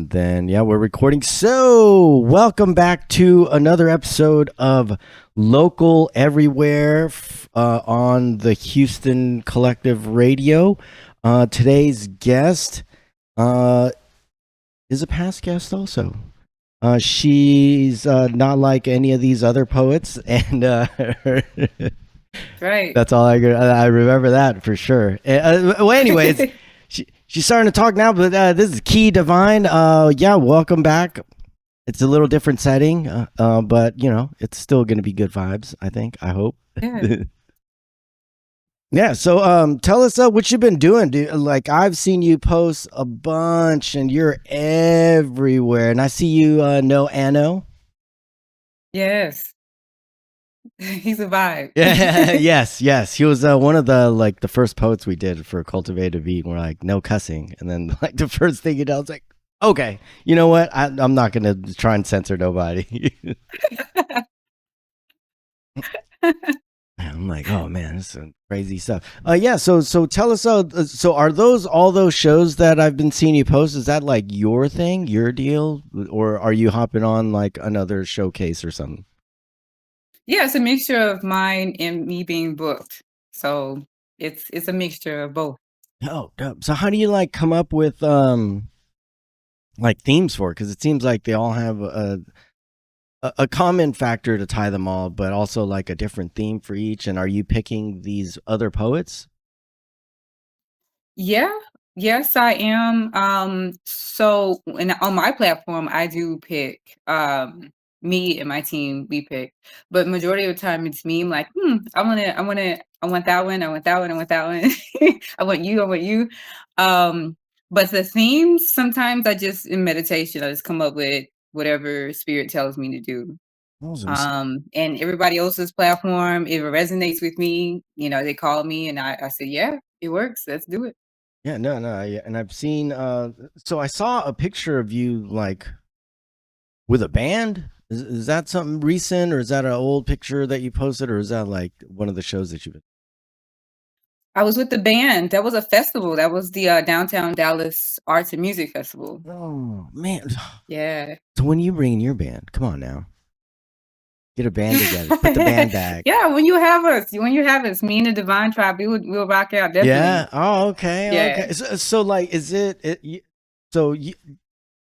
And then, yeah, we're recording. So, welcome back to another episode of Local Everywhere on the Houston Collective Radio. Today's guest is a past guest also. She's not like any of these other poets, and Right. that's all I remember that for sure. Well, anyways, she's starting to talk now, but this is Key Divine. Yeah, welcome back. It's a little different setting, but you know, it's still going to be good vibes. I think. I hope. Yeah. Yeah. So, tell us what you've been doing. Like I've seen you post a bunch, and you're everywhere. And I see you know Anno. Yes. He's a vibe. Yeah, yes. He was one of the first poets we did for Cultivate Beat. And we're like, no cussing, and then like the first thing you know, it's like, okay, you know what? I'm not gonna try and censor nobody. I'm like, oh man, this is some crazy stuff. Yeah. So tell us. So are those all those shows that I've been seeing you post? Is that like your thing, your deal, or are you hopping on like another showcase or something? Yeah, it's a mixture of mine and me being booked. So it's a mixture of both. Oh, dope. So how do you like come up with like themes for it? Because it seems like they all have a common factor to tie them all, but also like a different theme for each. And are you picking these other poets? Yeah, yes, I am. So on my platform, I do pick me and my team, we pick. But majority of the time it's me. I'm like, I want that one, I want that one, I want that one. I want you. But the themes, sometimes I just in meditation, I just come up with whatever spirit tells me to do. Awesome. And everybody else's platform, if it resonates with me, they call me and I said, yeah, it works. Let's do it. Yeah, no, yeah. And I've seen. So I saw a picture of you like with a band. Is that something recent, or is that an old picture that you posted, or is that like one of the shows that you've been? I was with the band. That was a festival. That was the Downtown Dallas Arts and Music Festival. Oh man! Yeah. So when you bring in your band, come on now, get a band together, put the band back. Yeah, when you have us, me and the Divine Tribe, we'll rock out Yeah. definitely. Oh, okay, Yeah. okay. So like, is so you,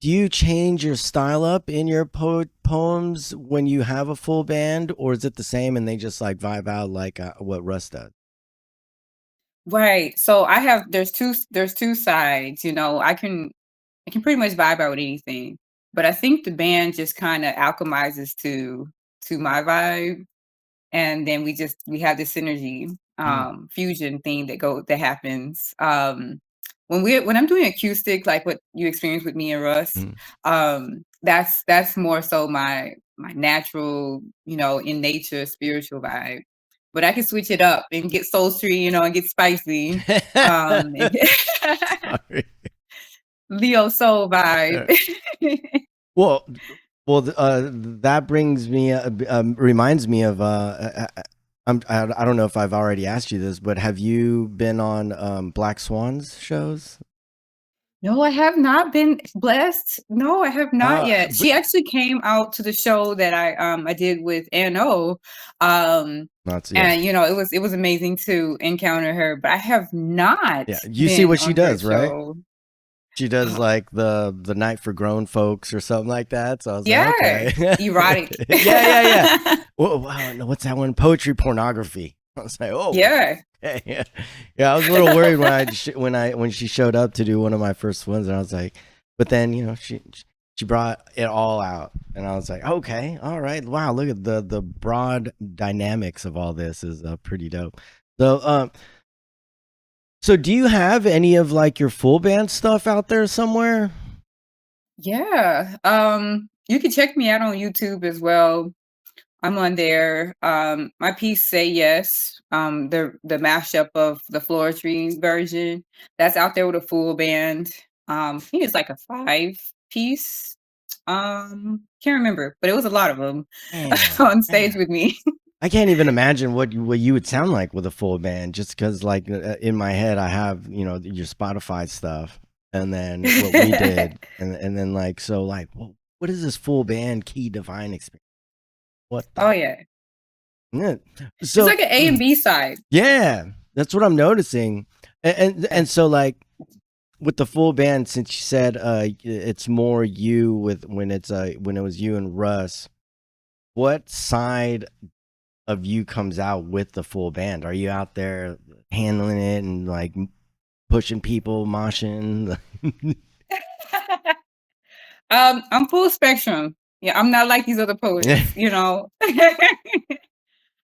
do you change your style up in your poems when you have a full band, or is it the same and they just like vibe out like what Russ does? Right. So there's two sides, I can pretty much vibe out with anything. But I think the band just kind of alchemizes to my vibe. And then we have this synergy Mm, fusion thing that happens when I'm doing acoustic, like what you experienced with me and Russ. mm. That's more so my natural, in nature spiritual vibe. But I can switch it up and get sultry, and get spicy. And Sorry. Leo soul vibe. Uh, Well, that brings me, reminds me of, I don't know if I've already asked you this, but have you been on Black Swan's shows? No, I have not been blessed. No, I have not yet. But She actually came out to the show that I did with Ano. not yes, And it was amazing to encounter her, but I have not yeah. You see been what she on her does, right? show. She does Uh, like the night for grown folks or something like that. So I was like, yeah, okay, erotic. yeah. Well, wow, no, what's that one? Poetry pornography. I was like, oh, Yeah. okay. Yeah. I was a little worried when she showed up to do one of my first ones, and I was like, but then she brought it all out, and I was like, okay, all right, wow, look at the broad dynamics of all this is pretty dope. So do you have any of like your full band stuff out there somewhere? Yeah. You can check me out on YouTube as well. I'm on there. My piece "Say Yes," the mashup of the Floetry version, that's out there with a full band. I think it's like a 5 piece. Can't remember, but it was a lot of them Man, on stage man. with me. I can't even imagine what you would sound like with a full band, just because like in my head I have your Spotify stuff. and then what we did, and then like so like what is this full band key divine experience? What Oh the yeah. yeah. It's So like an A and B side. yeah, that's what I'm noticing, Yeah. and so like with the full band, since you said it's more you with when it was you and Russ, what side of you comes out with the full band? Are you out there handling it and like pushing people, moshing? I'm full spectrum. Yeah, I'm not like these other poets, you know.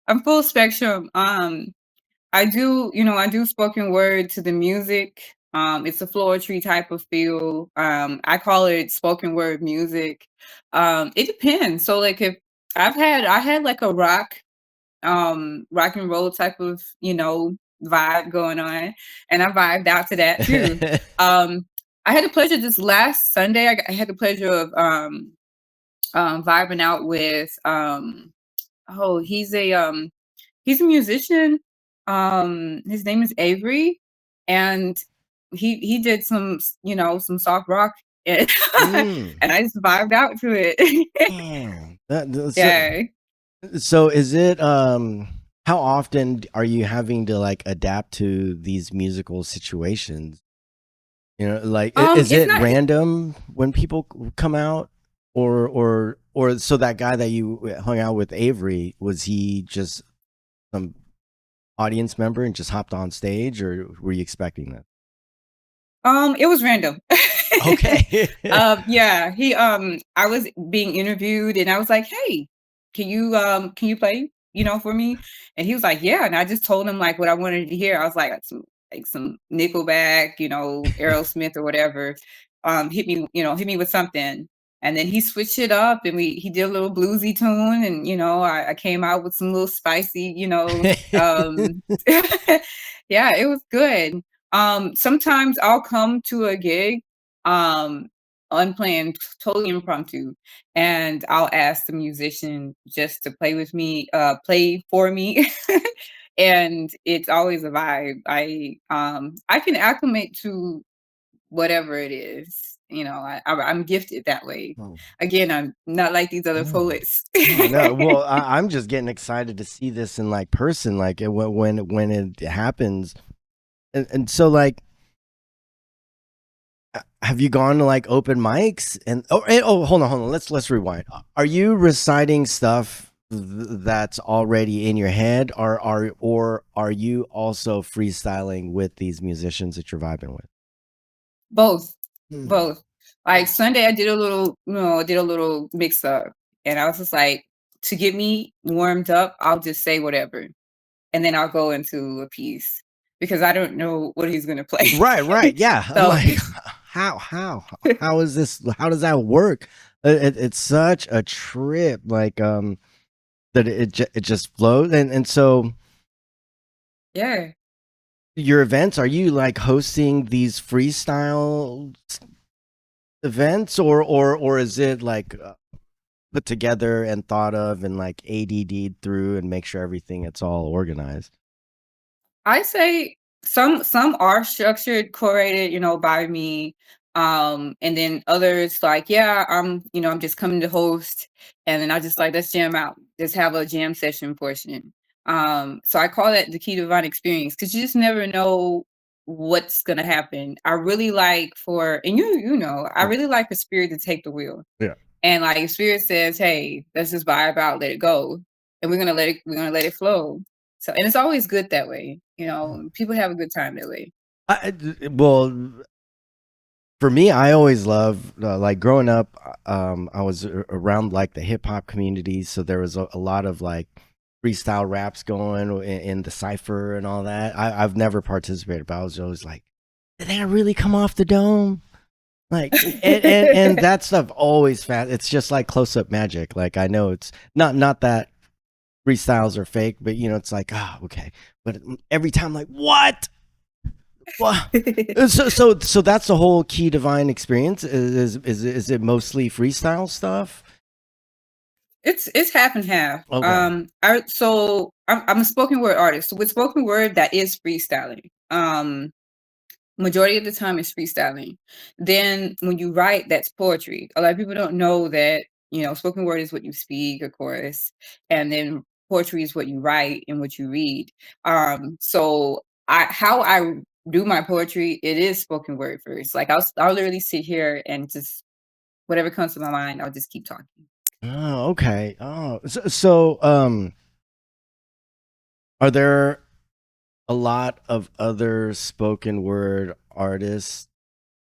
I'm full spectrum. I do spoken word to the music. It's a floetry type of feel. I call it spoken word music. It depends. So like if I had like a rock and roll type of, vibe going on, and I vibed out to that too. Um, I had the pleasure this last Sunday. I had the pleasure of vibing out with oh he's a musician. His name is Avery, and he did some soft rock, and, Mm, and I just vibed out to it. damn. Yeah. So is it how often are you having to like adapt to these musical situations? You know, like is It's it not. random when people come out, or so that guy that you hung out with, Avery, was he just some audience member and just hopped on stage, or were you expecting that? It was random. Okay. Yeah, I was being interviewed and I was like, "Hey, can you play, for me?" And he was like, "Yeah." And I just told him like what I wanted to hear. I was like some Nickelback, Aerosmith or whatever. Hit me with something. And then he switched it up and he did a little bluesy tune, and I came out with some little spicy, yeah, it was good. Sometimes I'll come to a gig, um, unplanned, totally impromptu, and I'll ask the musician just to play for me. And it's always a vibe. I can acclimate to whatever it is. I'm gifted that way. Oh, Again, I'm not like these other no. poets. No, no. Well, I'm just getting excited to see this in like person, like when it happens, and so like, have you gone to like open mics and hold on, let's rewind. Are you reciting stuff that's already in your head, or are you also freestyling with these musicians that you're vibing with? Both, Hmm. both. Like Sunday, I did a little mix up, and I was just like, to get me warmed up, I'll just say whatever, and then I'll go into a piece because I don't know what he's gonna play. Right, right. Yeah. I'm So like, how is this? How does that work? It's such a trip, like that it just flows, and so yeah. your events, are you like hosting these freestyle events, or is it like put together and thought of and like ADD through and make sure everything it's all organized? I say some are structured, curated, by me. And then others like, yeah, I'm just coming to host, and then I just like let's jam out, just have a jam session portion. So I call that the key divine experience because you just never know what's gonna happen. I really like for and I Mm, really like the spirit to take the wheel. yeah. And like if spirit says, "Hey, let's just vibe out, let it go," and we're gonna let it flow. So and it's always good that way. People have a good time that way. Well, for me, I always love like growing up. I was around like the hip hop community, so there was a lot of like freestyle raps going in the cipher and all that. I've never participated, but I was always like, did that really come off the dome? Like, and that stuff always fast. It's just like close up magic. Like I know it's not that freestyles are fake, but it's like, oh, okay. But every time, like, what? So that's the whole key divine experience. Is it mostly freestyle stuff? It's half and half. Okay. I'm a spoken word artist. So with spoken word, that is freestyling. Majority of the time it's freestyling. Then when you write, that's poetry. A lot of people don't know that, spoken word is what you speak, of course, and then poetry is what you write and what you read. So how I do my poetry, it is spoken word first. Like I'll literally sit here and just whatever comes to my mind, I'll just keep talking. Oh, okay. Oh, so are there a lot of other spoken word artists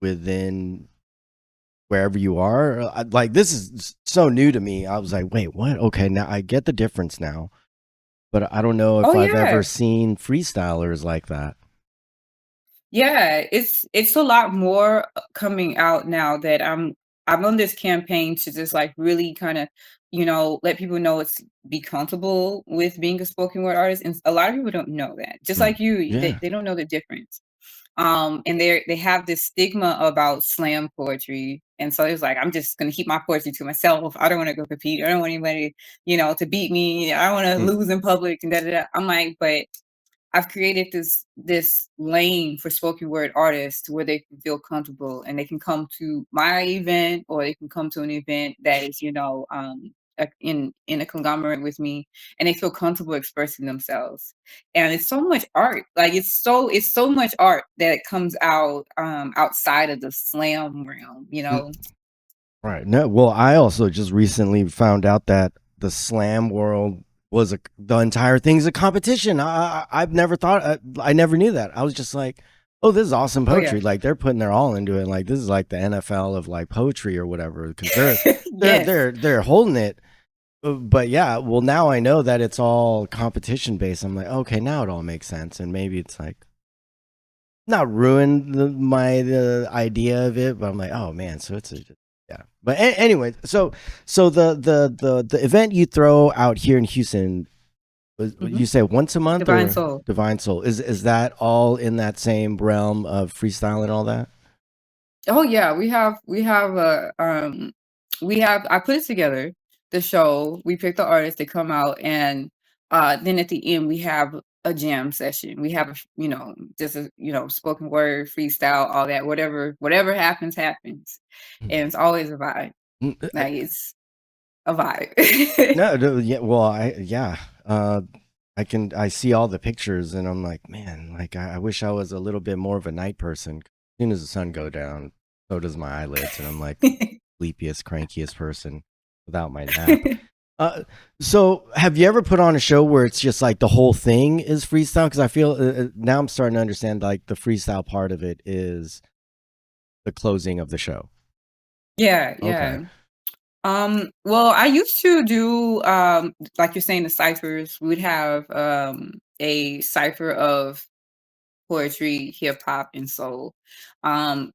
within wherever you are? Like this is so new to me. I was like, wait, what? Okay, now I get the difference now, but I don't know Oh if I've ever yeah. seen freestylers like that. Yeah, it's a lot more coming out now that I'm on this campaign to just like really kind of, let people know it's be comfortable with being a spoken word artist. And a lot of people don't know that. Just Mm. like you, they, Yeah. they don't know the difference. And they have this stigma about slam poetry. And so it's like, I'm just gonna keep my poetry to myself. I don't want to go compete. I don't want anybody, to beat me. I don't want to Mm. lose in public and da da da. I'm like, but I've created this lane for spoken word artists where they can feel comfortable and they can come to my event or they can come to an event that is, in a conglomerate with me, and they feel comfortable expressing themselves. And it's so much art. Like it's so much art that comes out outside of the slam realm. Mm. Right. No, well, I also just recently found out that the slam world was the entire thing's a competition. I've never thought I never knew that. I was just like, oh, this is awesome Oh yeah. poetry. Like they're putting their all into it. Like this is like the NFL of like poetry or whatever because they're they're Yes. they're they're holding it. But yeah, well, now I know that it's all competition based. I'm like, okay, now it all makes sense, and maybe it's like not ruin the idea of it, but I'm like, oh man, so it's a yeah. But anyway, so the event you throw out here in Houston, Hmm. you say once a month Divine or soul. Divine Soul is that all in that same realm of freestyle and all that? Oh yeah, we have I put it together, the show. We pick the artists that come out, and then at the end we have a jam session. We have just a spoken word, freestyle, all that, whatever happens, happens. And it's always a vibe. Mm, Like it's a vibe. no, no, yeah, well, yeah, I see all the pictures and I'm like, man, like I wish I was a little bit more of a night person. As soon as the sun go down, so does my eyelids, and I'm like sleepiest, crankiest person without my nap. Uh, so have you ever put on a show where it's just like the whole thing is freestyle? Because I feel now I'm starting to understand like the freestyle part of it is the closing of the show. Yeah, Okay. yeah. Well, I used to do like you're saying, the ciphers. We would have a cipher of poetry, hip hop, and soul.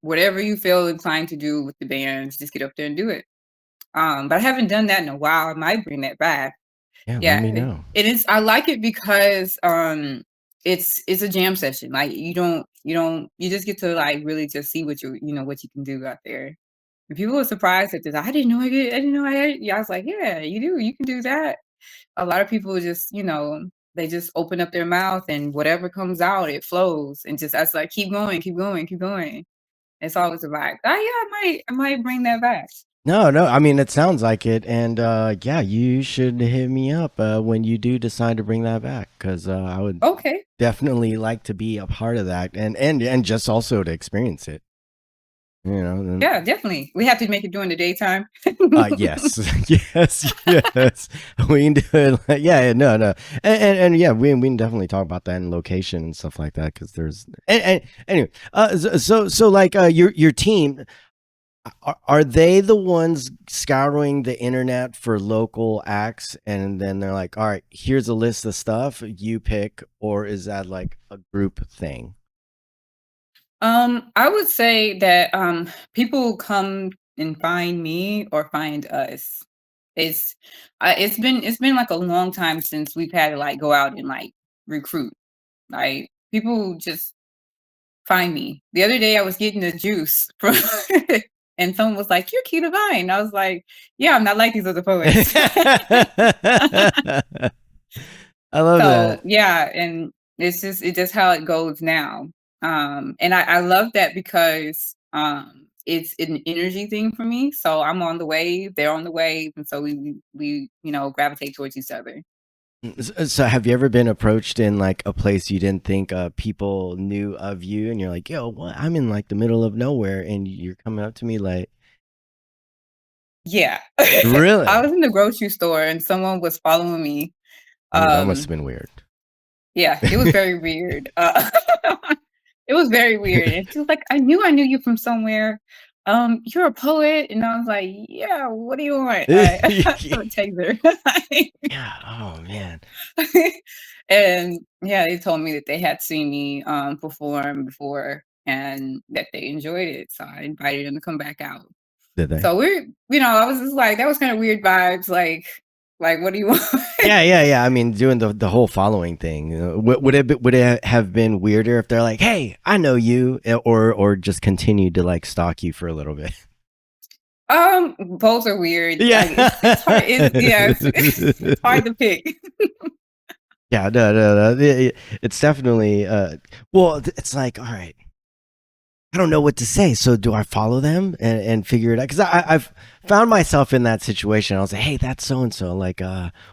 Whatever you feel inclined to do with the bands, just get up there and do it. But I haven't done that in a while. I might bring that back. Yeah, let Yeah, me know. it is. I like it because it's a jam session. Like you just get to like really just see what you can do out there. And people were surprised at this. I didn't know I didn't know I had. Yeah, I was like, yeah, you do. You can do that. A lot of people just, they just open up their mouth and whatever comes out, it flows. And just, I was like, keep going, keep going, keep going. It's always a vibe. Oh yeah, I might bring that back. No, no. I mean, it sounds like it, and yeah, you should hit me up when you do decide to bring that back, because I would Okay. definitely like to be a part of that, and just also to experience it. You know, and, Yeah, definitely. We have to make it during the daytime. yes, yes, yes. We can do it. Yeah, yeah, no, no, and yeah, we can definitely talk about that in location and stuff like that because there's and anyway. So like your team. Are they the ones scouring the internet for local acts and then they're like, all right, here's a list of stuff you pick, or is that like a group thing? I would say that people come and find me or find us. It's it's been like a long time since we've had to like go out and like recruit. Like people just find me. The other day I was getting the juice from and someone was like, "You're cute divine." I was like, "Yeah, I'm not like these other poets." I love So that. yeah, and it's just how it goes now. And I love that because it's an energy thing for me. So I'm on the wave, they're on the wave, and so we gravitate towards each other. So have you ever been approached in like a place you didn't think people knew of you, and you're like, yo, what? I'm in like the middle of nowhere, and you're coming up to me like, Yeah. I really? was in the grocery store and someone was following me. Oh, that must have Um, been weird. yeah, it was very weird. It was very weird. And she was like, I knew you from somewhere. You're a poet. And I was like, yeah, what do you want? I have a taser. Yeah. Oh man. And yeah, they told me that they had seen me perform before and that they enjoyed it. So I invited them to come back out. Did they? So I was just like, that was kind of weird vibes. Like, what do you want? Yeah, yeah, yeah. I mean, doing the whole following thing. Would it have been weirder if they're like, "Hey, I know you," or just continued to like stalk you for a little bit? Both are weird. Yeah. Like it's hard. It's hard to pick. Yeah, no, no, no. It's definitely well, it's like, all right, I don't know what to say. So do I follow them and figure it out? Because I've found myself in that situation. I was like, hey, that's so and so. Like,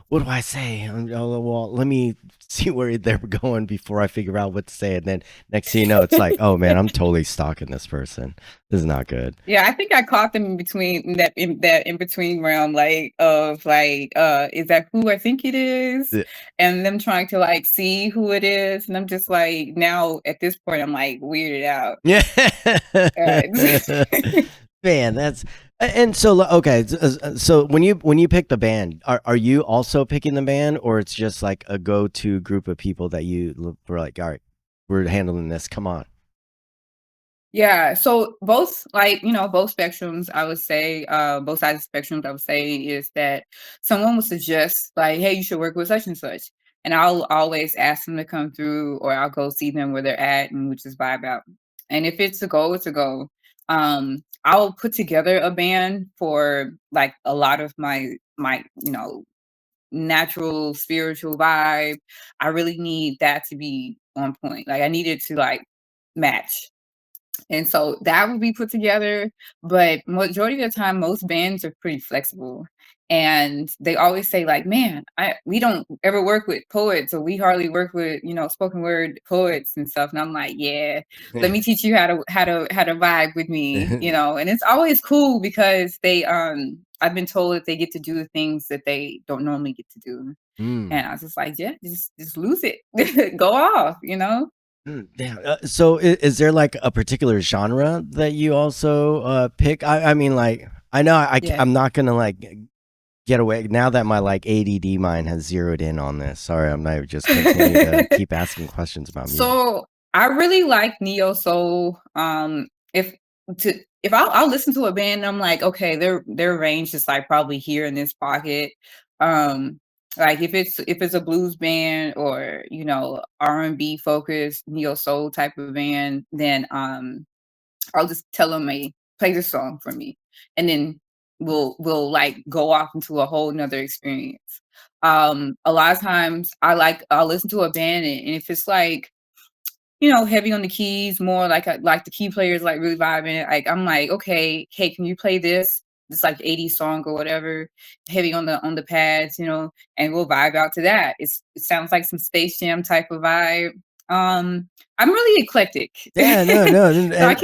what do I say? Oh, well, let me see where they're going before I figure out what to say. And then next thing you know, it's like, oh man, I'm totally stalking this person. This is not good. Yeah, I think I caught them in between that in between realm, like of like, is that who I think it is? Yeah. And them trying to like see who it is, and I'm just like, now at this point, I'm like weirded out. Yeah. Uh, Man, that's and so okay. So when you pick the band, are you also picking the band, or it's just like a go to group of people that you look for? Like, all right, we're handling this. Come on. Yeah, so both like, both spectrums, I would say, both sides of the spectrums, I would say is that someone would suggest like, hey, you should work with such and such. And I'll always ask them to come through or I'll go see them where they're at and we just vibe out. And if it's a go, it's a go. I'll put together a band for like a lot of my natural spiritual vibe. I really need that to be on point. Like I need it to like match. And so that would be put together, but majority of the time, most bands are pretty flexible. And they always say, like, man, we don't ever work with poets or we hardly work with, spoken word poets and stuff. And I'm like, yeah, let me teach you how to vibe with me. And it's always cool because I've been told that they get to do the things that they don't normally get to do. Mm. And I was just like, yeah, just lose it. Go off. Yeah. So is there like a particular genre that you also pick? I mean, like, I know Yeah. I'm not gonna like get away now that my like ADD mind has zeroed in on this. Sorry, I'm not just continue to keep asking questions about music. So I really like neo soul. If if I'll listen to a band, and I'm like, okay, their range is like probably here in this pocket. Um, like if it's a blues band or R&B focused neo soul type of band, then I'll just tell them, hey, play this song for me, and then we'll like go off into a whole nother experience. A lot of times I'll listen to a band and if it's like heavy on the keys, more like the key players like really vibing. Like I'm like, okay, hey, can you play this like 80s song or whatever, heavy on the pads, and we'll vibe out to that. It sounds like some Space Jam type of vibe. I'm really eclectic, Yeah, no, no, so I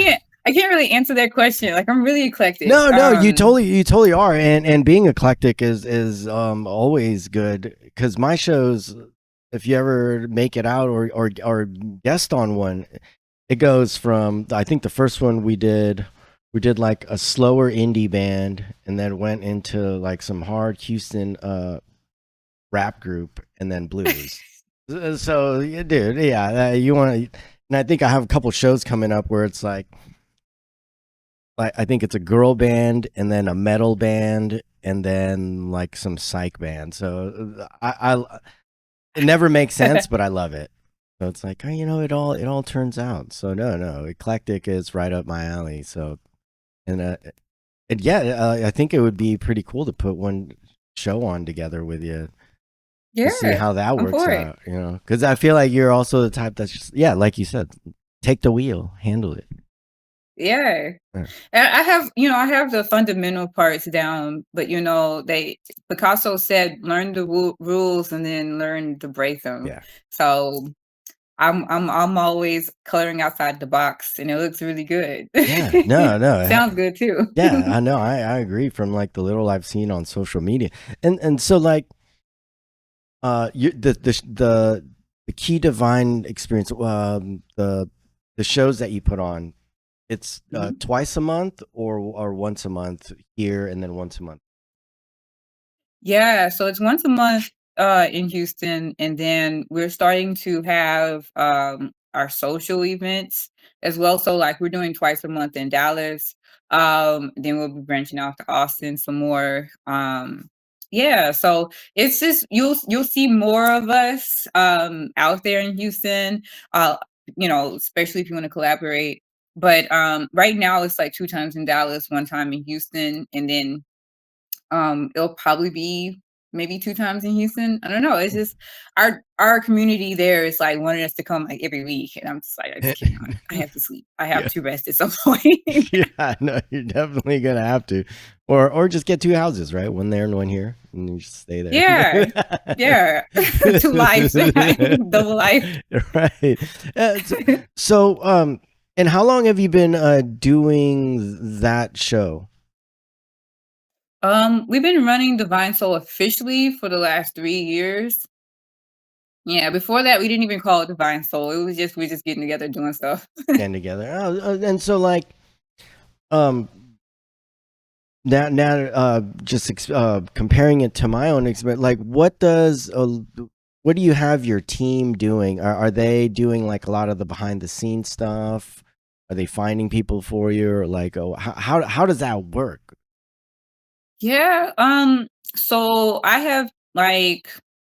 can't really answer that question. Like I'm really eclectic. no, no, you totally are, and being eclectic is always good because my shows, if you ever make it out or guest on one, it goes from I think the first one we did like a slower indie band and then went into like some hard Houston rap group and then blues. So, yeah, dude, yeah, you want to, and I think I have a couple shows coming up where it's like I think it's a girl band and then a metal band and then like some psych band. So it never makes sense, but I love it. So it's like, oh, it all turns out. So no, no, eclectic is right up my alley. So and yeah, I think it would be pretty cool to put one show on together with you to see Yeah, how that I'm works for it. out. Because I feel like you're also the type that's just, yeah, like you said, take the wheel, handle it. Yeah. Yeah. And I have the fundamental parts down, but they Picasso said, learn the rules and then learn to break them. Yeah. So I'm always coloring outside the box, and it looks really good. Yeah. No, no. Sounds good too. Yeah, I know. I agree from like the little I've seen on social media. And so like you the key divine experience, the shows that you put on, it's Mhm. twice a month or once a month here and then once a month. Yeah, so it's once a month in Houston, and then we're starting to have our social events as well. So like we're doing twice a month in Dallas. Then we'll be branching out to Austin some more. Yeah, so it's just you'll see more of us out there in Houston. Uh, especially if you want to collaborate. But right now it's like two times in Dallas, one time in Houston, and then it'll probably be maybe 2 times in Houston. I don't know. It's just our community there is like wanting us to come like every week, and I'm just like, I just can't. I have to sleep. I have Yeah. to rest at some point. Yeah, no, you're definitely gonna have to, or just get two houses, right? One there and one here, and you just stay there. Yeah. Yeah. 2 lives, double life. Right. So, and how long have you been doing that show? We've been running Divine Soul officially for the last 3 years. Yeah, before that, we didn't even call it Divine Soul. It was just we're just getting together doing stuff. Getting together. Oh, and so like, um, now, just comparing it to my own experience, like, what do you have your team doing? Are they doing like a lot of the behind the scenes stuff? Are they finding people for you, or like, oh, how does that work? Yeah, so I have like,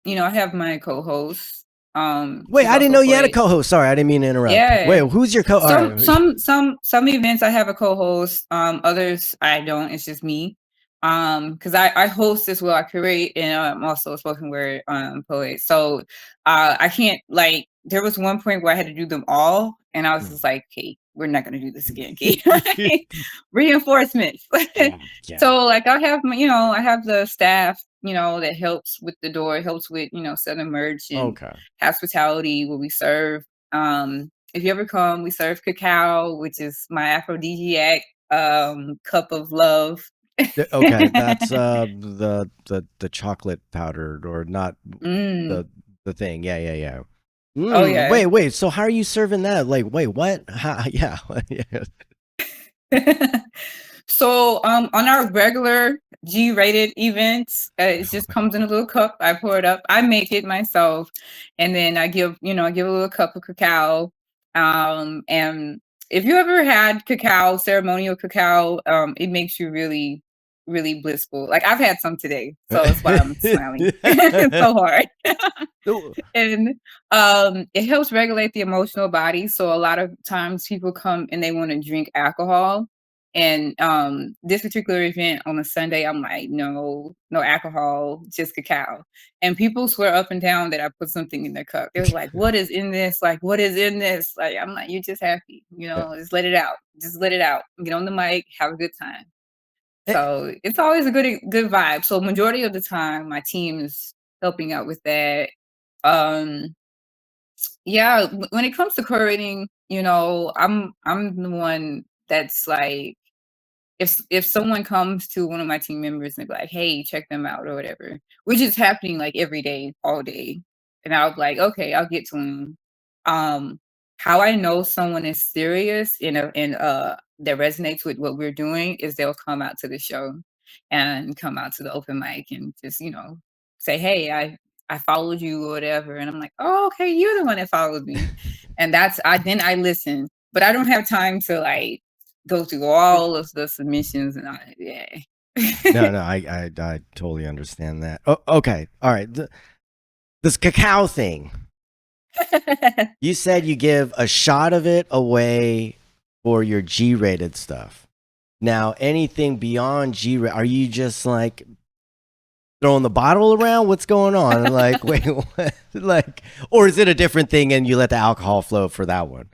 I have my co-host. Wait, She's I didn't also know you had a poet. co-host. Sorry, I didn't mean to interrupt. Yeah. Wait, who's your co? All right. Some events I have a co-host, others I don't. It's just me. Because I host as well, I curate, and I'm also a spoken word poet. So I can't like there was one point where I had to do them all, and I was just like, okay, we're not gonna do this again, okay? Reinforcements. Yeah. So like I have the staff, that helps with the door, helps with, selling merch and Okay. hospitality where we serve. If you ever come, we serve cacao, which is my aphrodisiac cup of love. Okay, that's the chocolate powdered, or not Mm. the thing. Yeah, yeah, yeah. Oh yeah. Wait. So how are you serving that? Like, wait, what? Yeah, yeah. So on our regular G-rated events, it just comes in a little cup. I pour it up. I make it myself, and then I give a little cup of cacao. And if you ever had cacao, ceremonial cacao, it makes you really, really blissful. Like I've had some today, so that's why I'm smiling. It's so hard. Oh, And it helps regulate the emotional body. So a lot of times people come and they want to drink alcohol. And this particular event on a Sunday, I'm like, no, no alcohol, just cacao. And people swear up and down that I put something in their cup. They're like, what is in this? Like, what is in this? Like, I'm like, you're just happy, just let it out. Just let it out. Get on the mic, have a good time. eh, So it's always a good vibe. So majority of the time, my team is helping out with that. Um, yeah, when it comes to curating, I'm the one that's like, if someone comes to one of my team members and be like, "Hey, check them out," or whatever, which is happening like every day, all day, and I'll be like, "Okay, I'll get to them." Um, how I know someone is serious and that resonates with what we're doing is they'll come out to the show and come out to the open mic and just say, "Hey, I followed you or whatever," and I'm like, "Oh, okay, you're the one that followed me," and I listen, but I don't have time to like go through all of the submissions and all yeah. no, no, I totally understand that. Oh, okay, all right. This cacao thing. You said you give a shot of it away for your G-rated stuff. Now, anything beyond are you just like throwing the bottle around? What's going on? Like, wait, what? Like, or is it a different thing and you let the alcohol flow for that one?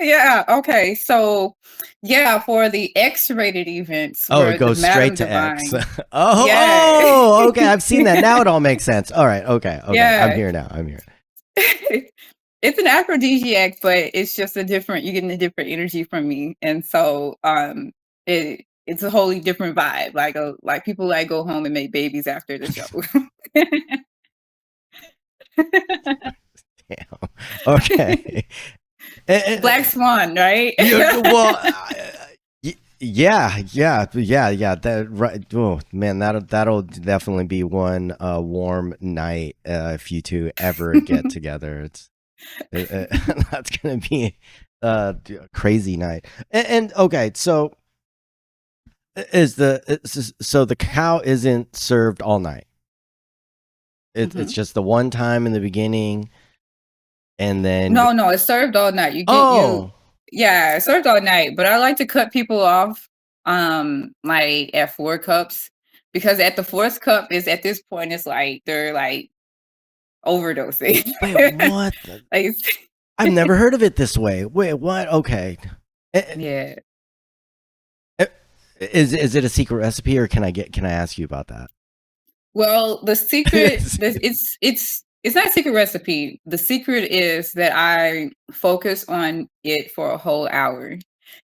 Yeah, okay. So, yeah, for the X-rated events Oh, it where the goes straight Madame to X. Divine. oh, Yeah. oh, okay. I've seen that. Now it all makes sense. All right. Okay. Okay. I'm Yeah. here now. I'm here. It's an aphrodisiac, but it's just a different, you're getting a different energy from me. And so it's a wholly different vibe. Like people like go home and make babies after the show. Damn. Okay. Black Swan, right? Well, yeah. That right. Oh man, that'll definitely be one warm night if you two ever get together. That's gonna be a crazy night. And okay, so so the cacao isn't served all night. It's Mhm. just the one time in the beginning, and then No, no, it's served all night. oh Yeah, it's served all night, but I like to cut people off like at 4 cups because at the 4th cup is at this point it's like they're like overdosing. wait, what? Like I've never heard of it this way. Wait, what? Okay. Eh, yeah. eh, is it a secret recipe, or can I ask you about that? Well, the secret this it's not a secret recipe. The secret is that I focus on it for a whole hour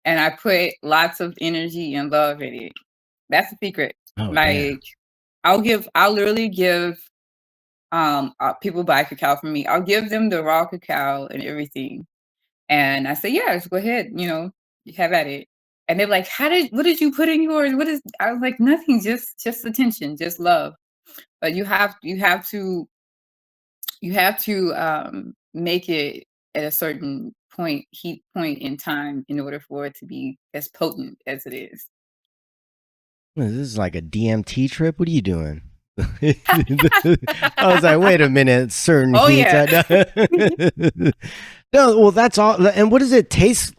and I put lots of energy and love in it. That's the secret. Oh damn. Like I'll literally give people buy cacao from me. I'll give them the raw cacao and everything. And I say, yeah, just go ahead, you have at it. And they're like, what did you put in yours? I was like, nothing, just attention, just love. But you have to make it at a certain heat point in time in order for it to be as potent as it is. This is like a DMT trip. What are you doing? I was like, wait a minute, certain Oh heats. yeah. No, well, that's all. And what does it taste?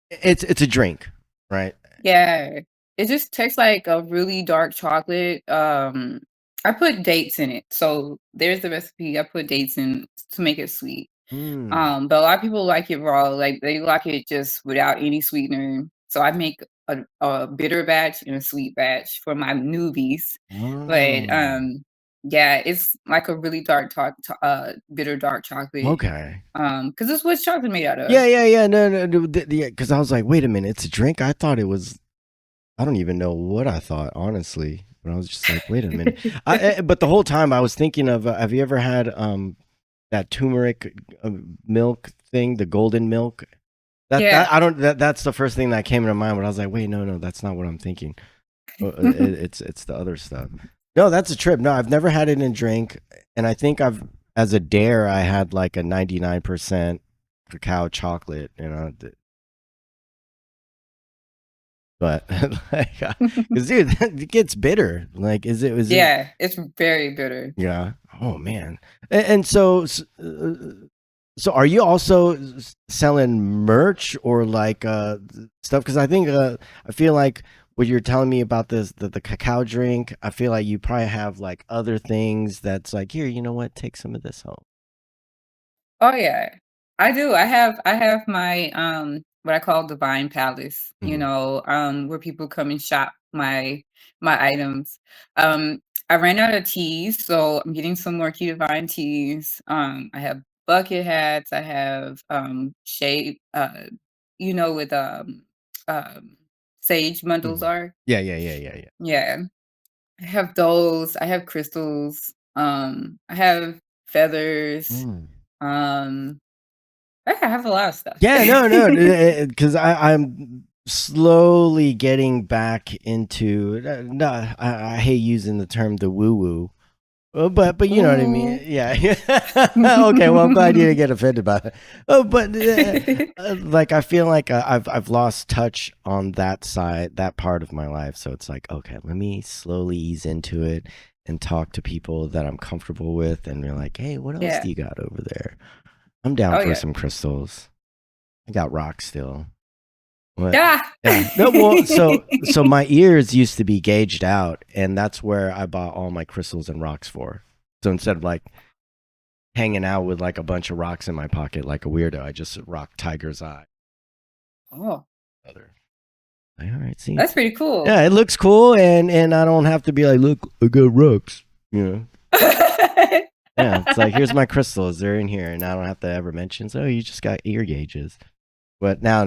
It's a drink, right? Yeah. It just tastes like a really dark chocolate. I put dates in it. So there's the recipe. I put dates in to make it sweet. Hmm. But a lot of people like it raw. Like they like it just without any sweetener. So I make a bitter batch and a sweet batch for my newbies. But Oh, yeah, it's like a really bitter dark chocolate. okay. Because it's what chocolate made out of. Yeah. No. Yeah, because I was like, wait a minute, it's a drink. I thought it was. I don't even know what I thought, honestly. But I was just like, wait a minute. But the whole time I was thinking of, have you ever had that turmeric milk thing, the golden milk? That Yeah. I don't. That's the first thing that came into mind. But I was like, wait, no, that's not what I'm thinking. It's the other stuff. No, that's a trip. No, I've never had it in drink, and I think I've as a dare I had like a 99% cacao chocolate. But like, because dude, it gets bitter. Like, is it? Yeah, it's very bitter. Yeah. Oh man. And so, so are you also selling merch or like stuff? Because I think I feel like what you're telling me about the cacao drink. I feel like you probably have like other things that's like here. You know what? Take some of this home. Oh yeah. I do. I have my what I call Divine Palace, Mhm. where people come and shop my items. I ran out of teas, so I'm getting some more key divine teas. I have bucket hats, I have shade with um sage bundles Mhm. are. Yeah. Yeah. I have those, I have crystals, I have feathers, Mm. um I have a lot of stuff. Yeah, no, because I'm slowly getting back into. No, I hate using the term the woo woo, but you know what I mean. Ooh. Yeah. Okay. Well, I'm glad you didn't get offended by that. Oh, but like I feel like I've lost touch on that side, that part of my life. So it's like, okay, let me slowly ease into it and talk to people that I'm comfortable with, and we're like, hey, what else Yeah. do you got over there? I'm down Oh, for yeah. some crystals. I got rocks still. What? Yeah. Yeah. No, well, so my ears used to be gauged out, and that's where I bought all my crystals and rocks for. So instead of like hanging out with like a bunch of rocks in my pocket like a weirdo, I just rock tiger's eye. Oh, Other. All right, see, that's pretty cool. yeah, it looks cool, and I don't have to be like, look, I got rocks, you know. Yeah, it's like here's my crystals, they're in here, and I don't have to ever mention. So you just got ear gauges. But now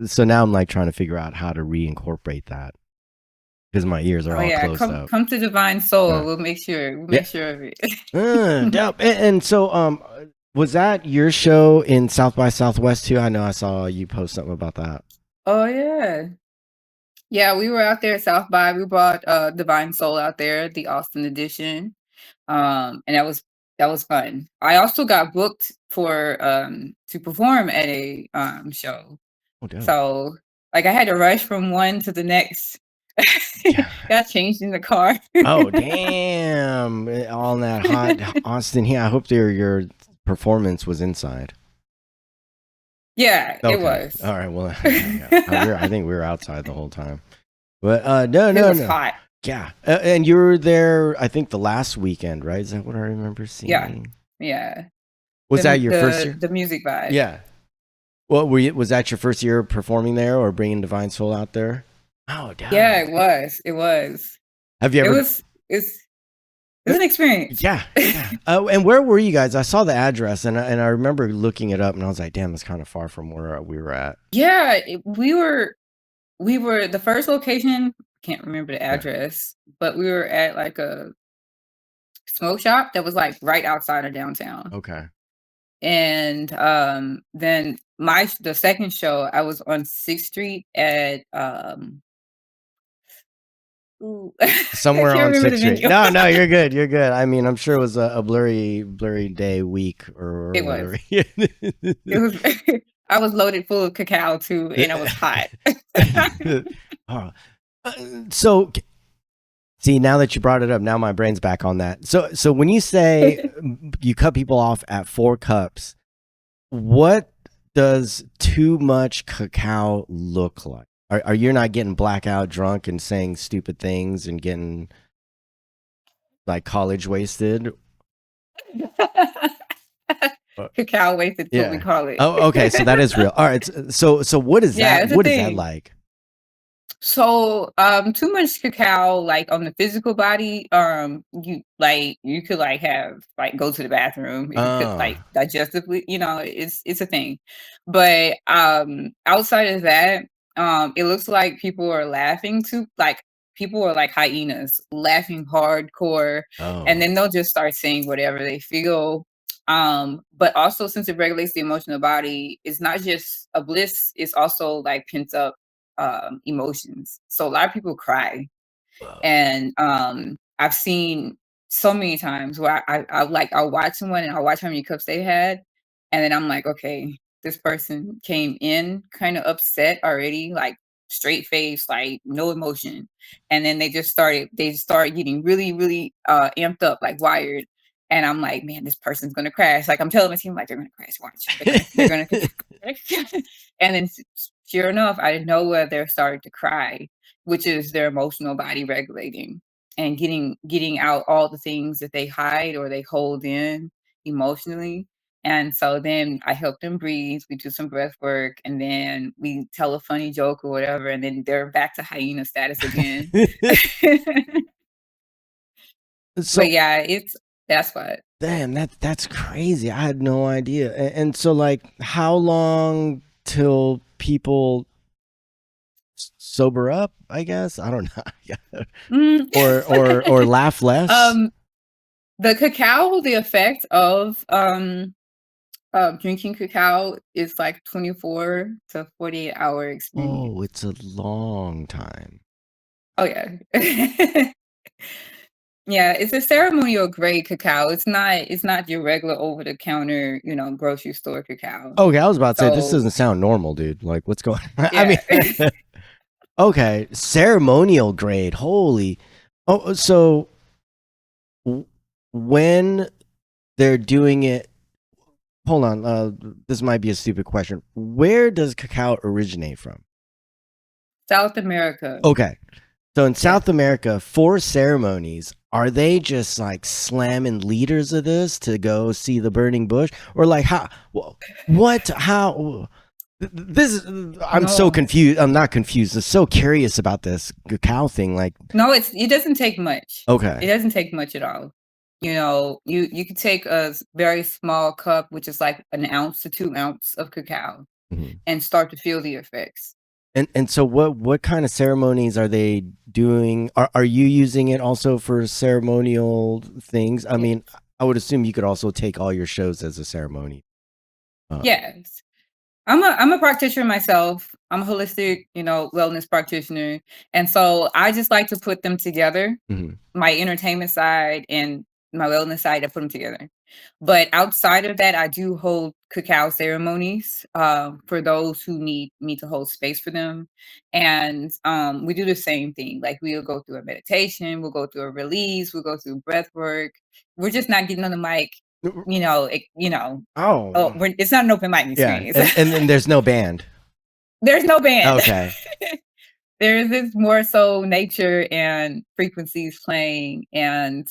so now I'm like trying to figure out how to reincorporate that because my ears are Oh all yeah, closed come up. come to Divine Soul. Uh, We'll yeah, make sure of it. yeah. And so was that your show in South by Southwest too? I know I saw you post something about that. Oh yeah. Yeah, we were out there at South by. We brought Divine Soul out there, the Austin edition. And that was fun. I also got booked for to perform at a show. Oh, dope. So like I had to rush from one to the next. Yeah. Got changed in the car. Oh damn! All in that hot Austin heat. I hope your performance was inside. Yeah, it Okay. was. All right. Well, yeah. I think we were outside the whole time. But no, It no, was no. hot. Yeah. And you were there, I think, the last weekend, right? Is that what I remember Yeah. seeing? Yeah. Was that your first year? The music vibe. Yeah. Well, was that your first year performing there or bringing Divine Soul out there? Oh, Yeah, damn. it was. It was. Have you It ever? was it was an experience. Yeah. Yeah. And where were you guys? I saw the address and I remember looking it up and I was like, damn, it's kind of far from where we were at. Yeah, we were the first location, can't remember the Yeah. address, but we were at like a smoke shop that was like right outside of downtown. Okay. And then the second show I was on 6th Street at ooh, I Somewhere can't on remember Sixth the Street. venue. No, no, you're good. You're good. I mean, I'm sure it was a blurry day week or It was. whatever. It was I was loaded full of cacao too, and I was hot. Oh. So see, now that you brought it up, now my brain's back on that. So when you say you cut people off at 4 cups, what does too much cacao look like? Are you not getting blackout drunk and saying stupid things and getting like college wasted? Cacao wasted is what we Yeah. call it. Oh, okay. So that is real. All right. So what is Yeah, that? it's a What is that thing. like? So, too much cacao, like on the physical body, you could like have like go to the bathroom if you could Oh, like digestively, it's a thing. But outside of that, it looks like people are laughing too, like people are like hyenas, laughing hardcore, and oh, then they'll just start saying whatever they feel. But also since it regulates the emotional body, it's not just a bliss, it's also like pent up emotions. So a lot of people cry, whoa. and I've seen so many times where I'll watch someone and I'll watch how many cups they had, and then I'm like, okay, this person came in kind of upset already, like straight face, like no emotion, and then they start getting really really amped up, like wired. And I'm like, man, this person's gonna crash. Like I'm telling my team, like they're gonna crash. Watch, they're gonna. And then, sure enough, I didn't know where they're starting to cry, which is their emotional body regulating and getting out all the things that they hide or they hold in emotionally. And so then I help them breathe. We do some breath work, and then we tell a funny joke or whatever, and then they're back to hyena status again. But So yeah, that's what. damn, that's crazy. I had no idea. And so like how long till people sober up, I guess? I don't know. Yeah. Mm. Or laugh less? um, the cacao, the effect of drinking cacao is like 24 to 48-hour experience. Oh, it's a long time. Oh yeah. Yeah, it's a ceremonial grade cacao. It's not your regular over the counter, grocery store cacao. Okay, I was about to say this So doesn't sound normal, dude. Like what's going I yeah. mean okay, ceremonial grade. Holy. Oh, so when they're doing it, hold on. This might be a stupid question. Where does cacao originate from? South America. Okay. So in Yeah. South America, for ceremonies, are they just like slamming liters of this to go see the burning bush? Or like how what how This is, I'm so No. confused. I'm not confused. I'm so curious about this cacao thing. Like, No, it doesn't take much. It okay. doesn't take much at all. You know, you could take a very small cup, which is like an ounce to 2 ounce of cacao, Mhm. and start to feel the effects. And so what kind of ceremonies are they doing? Are you using it also for ceremonial things? I Yeah. mean, I would assume you could also take all your shows as a ceremony. Um, Yes. I'm a practitioner myself. I'm a holistic, wellness practitioner, and so I just like to put them together. mhm, My entertainment side and my wellness side, I put them together. But outside of that, I do hold cacao ceremonies for those who need me to hold space for them. And we do the same thing. Like we'll go through a meditation, we'll go through a release, we'll go through breath work. We're just not getting on the mic, oh, oh, it's not an open mic yeah, experience. and then there's no band. There's no band. Okay. There's this more so nature and frequencies playing and,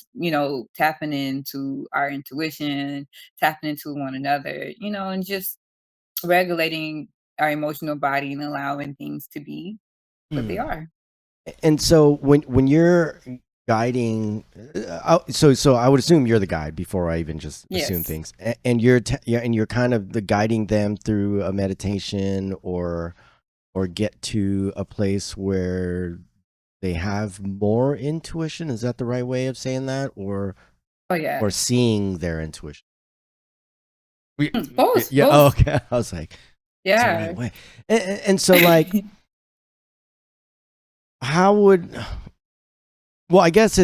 tapping into our intuition, tapping into one another, and just regulating our emotional body and allowing things to be what they Hmm. are. And so when you're guiding, so I would assume you're the guide before I even just assume Yes. things, and yeah, and you're kind of the guiding them through a meditation or get to a place where they have more intuition. Is that the right way of saying that, Oh, or yeah. seeing their intuition? Both, Yeah. Oh, both. okay. I was like, "That's the right Yeah. way." And so, like, how would well, I guess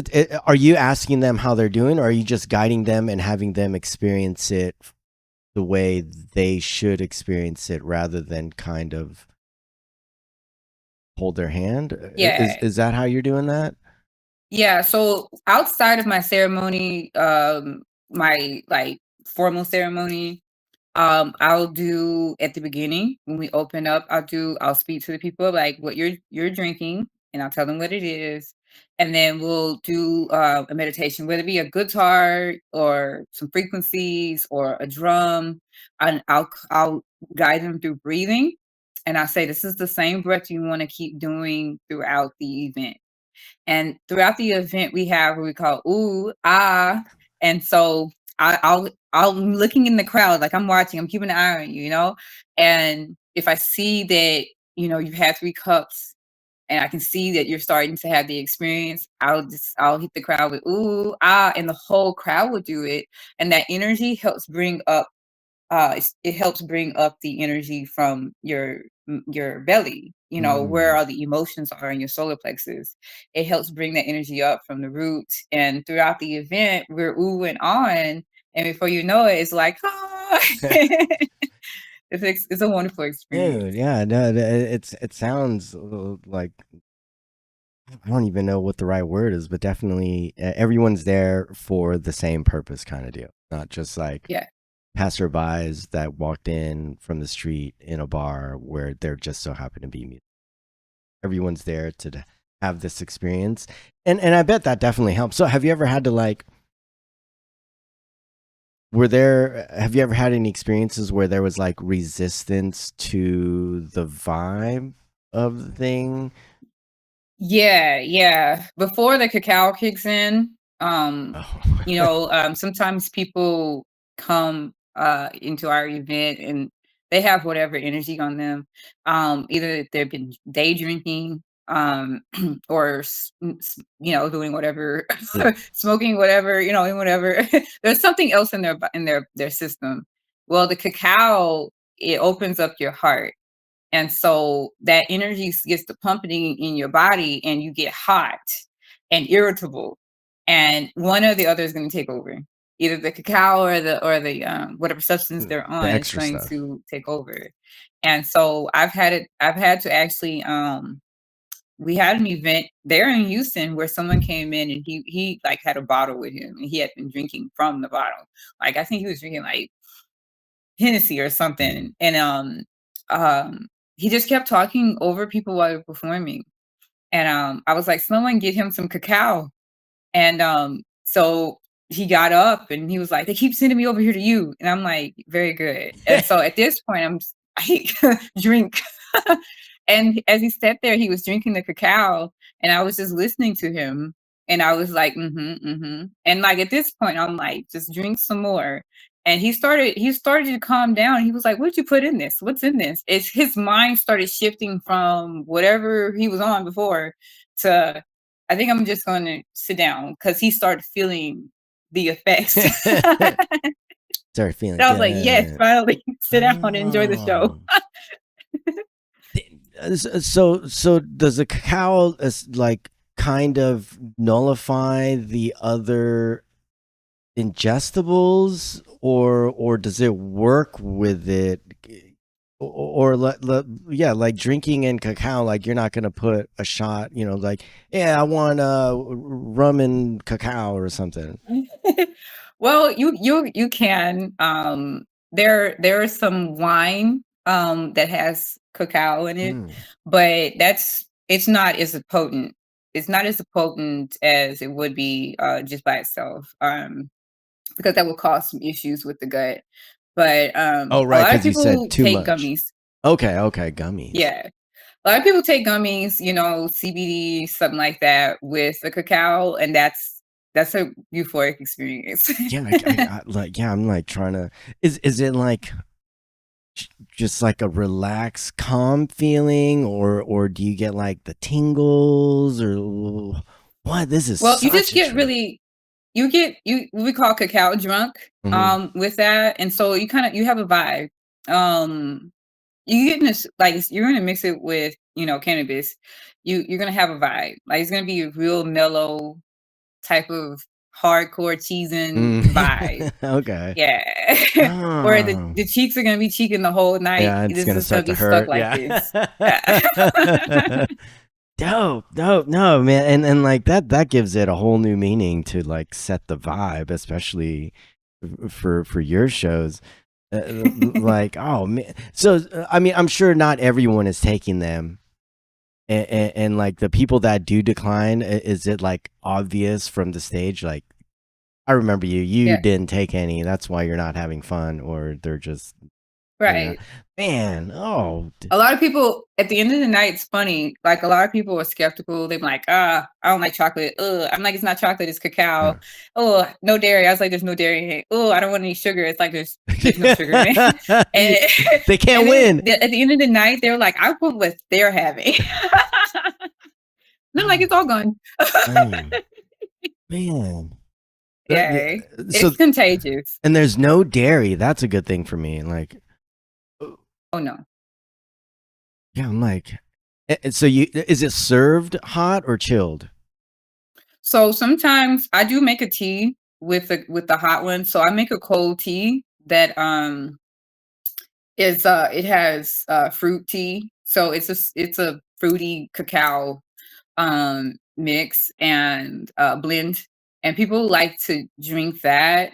are you asking them how they're doing, or are you just guiding them and having them experience it the way they should experience it rather than kind of hold their hand? Yeah. Is that how you're doing that? Yeah, so outside of my ceremony, my, like, formal ceremony, I'll do at the beginning when we open up, I'll speak to the people like what you're drinking, and I'll tell them what it is, and then we'll do a meditation, whether it be a guitar or some frequencies or a drum, and I'll guide them through breathing, and I say this is the same breath you want to keep doing throughout the event. And throughout the event, we have what we call ooh, ah. And so I'm looking in the crowd, like I'm watching, I'm keeping an eye on you, you know? And if I see that, you've had 3 cups and I can see that you're starting to have the experience, I'll hit the crowd with ooh, ah, and the whole crowd will do it. And that energy helps bring up it helps bring up the energy from your belly, where Mm. all the emotions are in your solar plexus. It helps bring that energy up from the roots, and throughout the event we're oohing on, and before you know it, it's like ah. It's a wonderful Dude, experience. yeah, no, it sounds like I don't even know what the right word is, but definitely everyone's there for the same purpose, kind of deal. Not just like Yeah. passerbys that walked in from the street in a bar where there just so happened to be music. Everyone's there to have this experience, and I bet that definitely helps. So, have you ever had to like? Were there? Have you ever had any experiences where there was like resistance to the vibe of the thing? Yeah, yeah. Before the cacao kicks in, Oh. sometimes people come into our event and they have whatever energy on them. Either they've been day drinking, or doing whatever, Yeah. smoking whatever, and whatever. There's something else in their system. Well, the cacao, it opens up your heart, and so that energy gets to pumping in your body and you get hot and irritable. And one or the other is going to take over. Either the cacao or the whatever substance they're The on is extra going stuff. to take over. And so I've had to actually we had an event there in Houston where someone came in and he like had a bottle with him and he had been drinking from the bottle. Like I think he was drinking like Hennessy or Mm. something, and he just kept talking over people while they were performing, and I was like, "Someone get him some cacao," and so he got up and he was like, "They keep sending me over here to you," and I'm like, "Very good." And so at this point, like drink. And as he sat there, he was drinking the cacao, and I was just listening to him. And I was like, mm-hmm, mm-hmm. And like at this point, I'm like, just drink some more. And he started to calm down. He was like, "What'd you put in this? What's in this?" It's his mind started shifting from whatever he was on before to, I think I'm just going to sit down, because he started feeling the effects. Start feeling I was like, "Yes, good. finally, sit down and enjoy the show." Oh. So does the cacao like kind of nullify the other ingestibles, or does it work with it? Yeah, like drinking in cacao, like you're not gonna put a shot, like, yeah, I want rum and cacao or something. Well, you can. There is some wine that has cacao in it, Mm. but it's not as potent. It's not as potent as it would be just by itself. Because that will cause some issues with the gut. But Oh, a right, lot of because you said people too take much. gummies. Okay, gummies. Yeah. A lot of people take gummies, CBD, something like that, with the cacao, and that's a euphoric experience. Yeah, like, yeah, I'm like trying to. Is it like just like a relaxed, calm feeling, or do you get like the tingles, or what? This is Well, you just such a get trip. really you get you we call cacao drunk Hmm. with that, and so you have a vibe. Um you get this, like, you're gonna mix it with, cannabis. You're gonna have a vibe. Like, it's gonna be a real mellow type of hardcore cheesing vibe. Mm. Okay. Yeah. Where the Oh, the cheeks are gonna be cheeking the whole night. yeah, it's This gonna is gonna start to be stuck hurt. like Yeah. this. Yeah. Dope. No, man, and like that gives it a whole new meaning to like set the vibe, especially for your shows. Like, oh man. So I mean, I'm sure not everyone is taking them, and like the people that do decline, is it like obvious from the stage? Like, I remember you Yeah, didn't take any. That's why you're not having fun, or they're just, right. man. Oh, A lot of people at the end of the night, it's funny. Like, a lot of people are skeptical. They're like, I don't like chocolate. Ugh. I'm like, it's not chocolate, it's cacao. yeah. Oh, no dairy. I was like, there's no dairy in it. Oh, I don't want any sugar. It's like there's no sugar in it. And They can't and then win. at the end of the night, they're like, I want what they're having. And I'm like, Oh, it's all gone. dang, man. Yeah. So, It's contagious. and there's no dairy. That's a good thing for me. Like, Oh no. yeah, I'm like, so is it served hot or chilled? So sometimes I do make a tea with the hot one. So I make a cold tea that it has fruit tea. So it's a fruity cacao mix and blend, and people like to drink that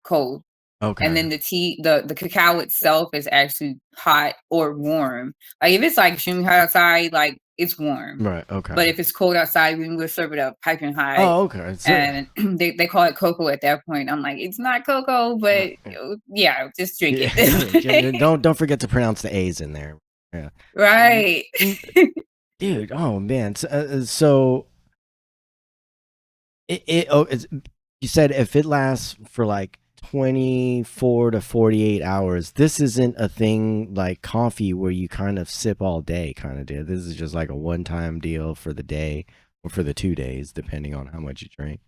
cold. And Okay. then the tea, the cacao itself is actually hot or warm. Like, if it's like extremely hot outside, like, it's warm. Right. Okay. But if it's cold outside, we will serve it up piping hot. Oh, okay. So, And they call it cocoa at that point. I'm like, it's not cocoa, but yeah. yeah, just drink Yeah, it. don't forget to pronounce the A's in there. Yeah. Right. Mm, dude. Oh man. So you said if it lasts for like 24 to 48 hours, this isn't a thing like coffee where you kind of sip all day kind of deal. This is just like a one-time deal for the day or for the 2 days, depending on how much you drink.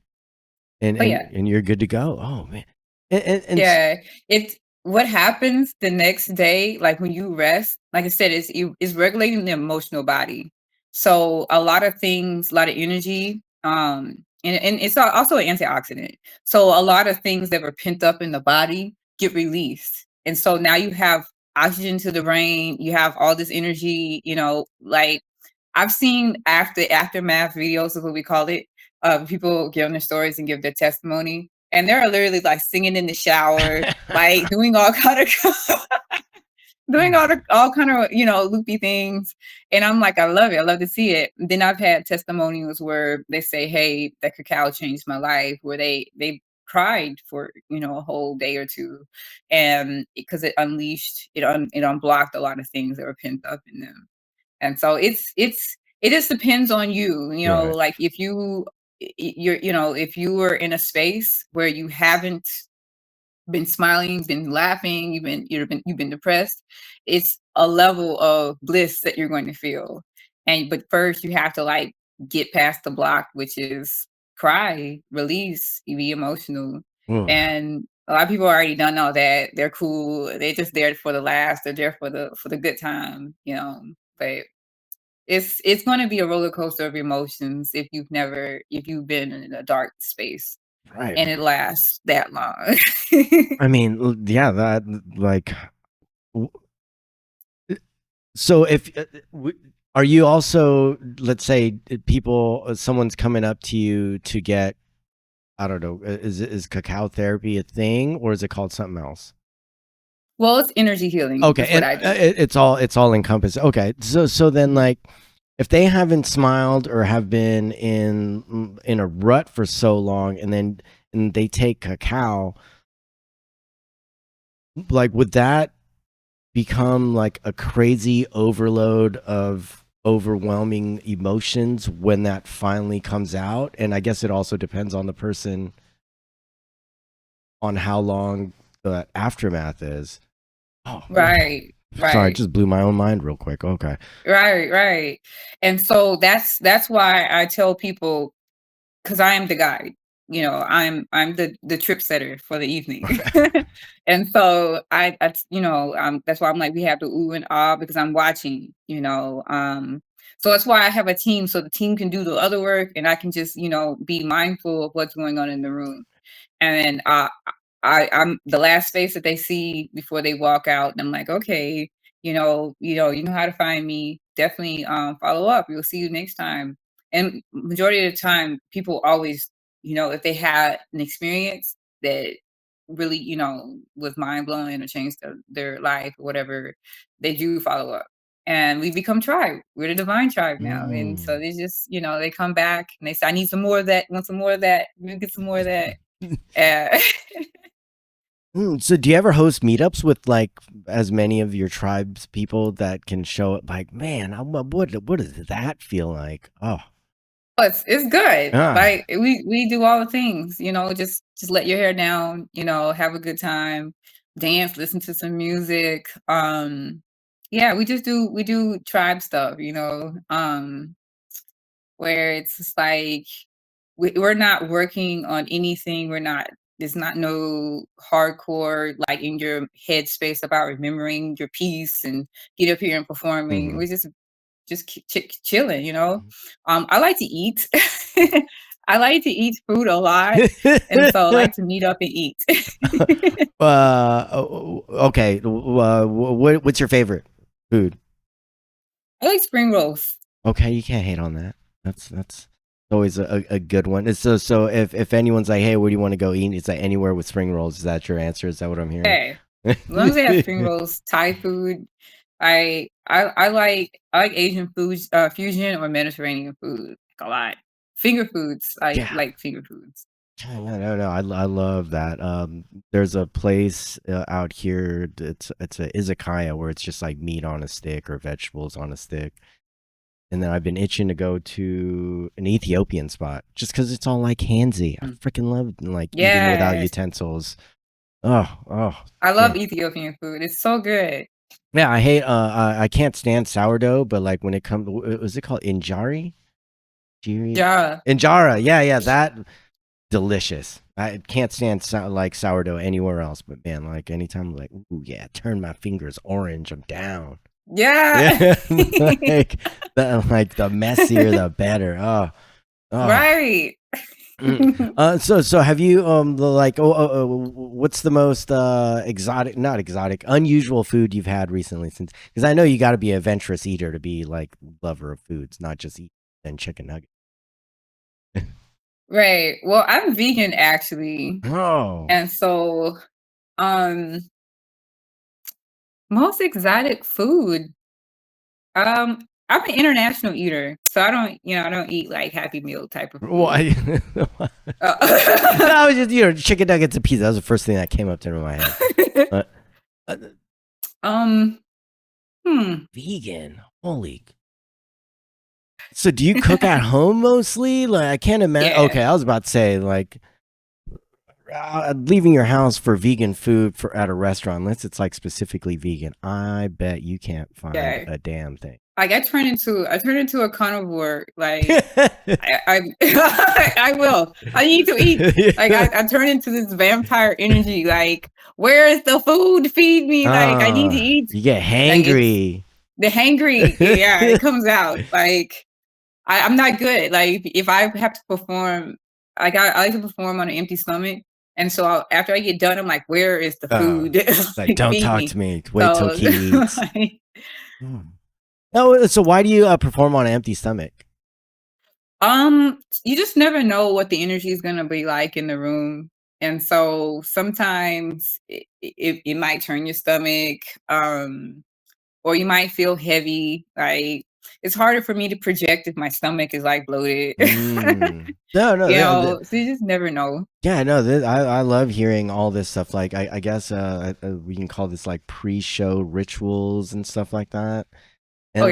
And Oh and yeah. and you're good to go. Oh man. And Yeah, it's what happens the next day, like when you rest, like I said, is regulating the emotional body. So a lot of things, a lot of energy, and it's also an antioxidant. So a lot of things that were pent up in the body get released. And so now you have oxygen to the brain, you have all this energy, like I've seen aftermath videos of what we call it. People give their stories and give their testimony, and they're literally like singing in the shower, like doing all kind of doing all kind of loopy things. And I'm like, I love it. I love to see it. Then I've had testimonials where they say, "Hey, that cacao changed my life," where they cried for, a whole day or two, and because it unleashed, it unblocked a lot of things that were pent up in them. And so it just depends on you, Right. like if if you were in a space where you haven't been smiling, been laughing, you've been depressed, it's a level of bliss that you're going to feel. And but first you have to like get past the block, which is cry, release, you be emotional. Ooh, And a lot of people already done all that. They're cool. They're just there for the laughs. They're there for the good time, But it's going to be a roller coaster of emotions if you've been in a dark space right. and it lasts that long. I mean, yeah, that like. So if are you also, let's say, people, someone's coming up to you to get, I don't know, is cacao therapy a thing, or is it called something else? Well, it's energy healing Okay, is what and I do. it's all encompassing. Okay, so then, Mhm. like, if they haven't smiled or have been in a rut for so long, and they take cacao, like, would that become like a crazy overload of overwhelming emotions when that finally comes out? And I guess it also depends on the person, on how long the aftermath is. Oh, Right, sorry, I right, just blew my own mind real quick. Okay. right, right. And so that's why I tell people, because I am the guide. I'm the trip setter for the evening. Okay. And so that's why I'm like, we have the ooh and ah because I'm watching, so that's why I have a team, so the team can do the other work and I can just, be mindful of what's going on in the room. And then I'm the last face that they see before they walk out, and I'm like, okay, you know how to find me. Definitely follow up. We'll see you next time. And majority of the time, people always, if they had an experience that really, was mind blowing or changed their life or whatever, they do follow up. And we become tribe. We're the divine tribe now. And so Mm. they just, they come back and they say, I need some more of that, want some more of that, we get some more of that. Uh, So do you ever host meetups with like as many of your tribes people that can show it, like, man, what does that feel like? Oh, it's good. ah. Like we do all the things, just let your hair down, have a good time, dance, listen to some music. Yeah, we do tribe stuff, where it's just like we're not working on anything. We're not There's not no hardcore like in your head space about remembering your piece and get up here and performing. Mhm. We just chilling, I like to eat. I like to eat food a lot, and so I like to meet up and eat. Okay. What's your favorite food? I like spring rolls. Okay, you can't hate on that. That's always a good one. So if anyone's like, hey, where do you want to go eat? It's like anywhere with spring rolls. Is that your answer? Is that what I'm hearing? Yeah, as long as they have spring rolls, Thai food. I like Asian foods, fusion or Mediterranean food like a lot. Finger foods, I Yeah. like finger foods. No. I love that. There's a place out here. It's a izakaya where it's just like meat on a stick or vegetables on a stick. And then I've been itching to go to an Ethiopian spot just because it's all like handsy. I Mm. freaking love like eating without Yes, utensils. Oh, I love man. Ethiopian food. It's so good. Yeah, I hate. I can't stand sourdough, but like when it comes, was it called injari? Jiri? Yeah. Injera. Yeah, that delicious. I can't stand like sourdough anywhere else, but man, like anytime, I'm like, ooh yeah, turn my fingers orange. I'm down. Yeah. Yeah, like the messier the better. Oh. Right. Mm. So have you like what's the most exotic, not exotic, unusual food you've had recently? Since, because I know you got to be a adventurous eater to be like lover of foods, not just eat and chicken nugget. Right. Well, I'm vegan actually. Oh, And so, most exotic food. I'm an international eater, so I don't eat like Happy Meal type of food. Why? Uh, I was just, chicken nuggets and pizza. That was the first thing that came up to my head. Uh, uh, um, hmm. vegan. Holy. So do you cook at home mostly? Like, I can't imagine. Yeah, Okay, I was about to say, like, leaving your house for vegan food for at a restaurant, unless it's like specifically vegan, I bet you can't find yeah. a damn thing. Like I turned into a carnivore. Like I will. I need to eat. Like I turn into this vampire energy. Like, where is the food? Feed me. Like I need to eat. You get Like it's hangry. the hangry. Yeah, it comes out. Like I'm not good. Like if I have to perform, like I like to perform on an empty stomach. And so after I get done, I'm like, where is the food? Like, Like don't feed talk me. to me. Wait till So Kitty eats. like, Hmm. Oh, so why do you perform on an empty stomach? you just never know what the energy is gonna be like in the room. And so sometimes it might turn your stomach, or you might feel heavy. Like it's harder for me to project if my stomach is like bloated. No, no, You know, so you just never know. yeah, no. I love hearing all this stuff. Like, I guess we can call this like pre-show rituals and stuff like that. Oh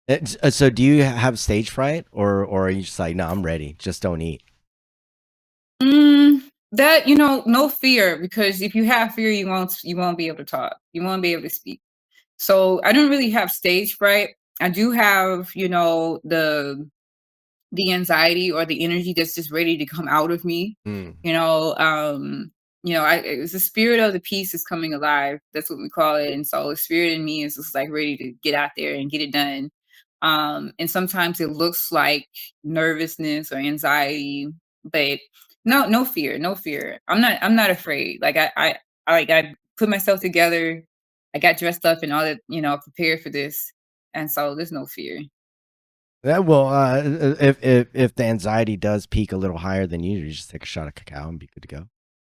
And yeah. so, do you have stage fright, or are you just like, no, I'm ready, just don't eat? Mm, that no fear, because if you have fear, you won't be able to talk. You won't be able to speak. So I don't really have stage fright. I do have, the anxiety or the energy that's just ready to come out of me. Mm. You know, it's the spirit of the piece is coming alive. That's what we call it. And so the spirit in me is just like ready to get out there and get it done. And sometimes it looks like nervousness or anxiety, but no fear, no fear. I'm not afraid. Like I put myself together. I got dressed up and all that, prepared for this. And so there's no fear. That well, if the anxiety does peak a little higher than usual, you just take a shot of cacao and be good to go.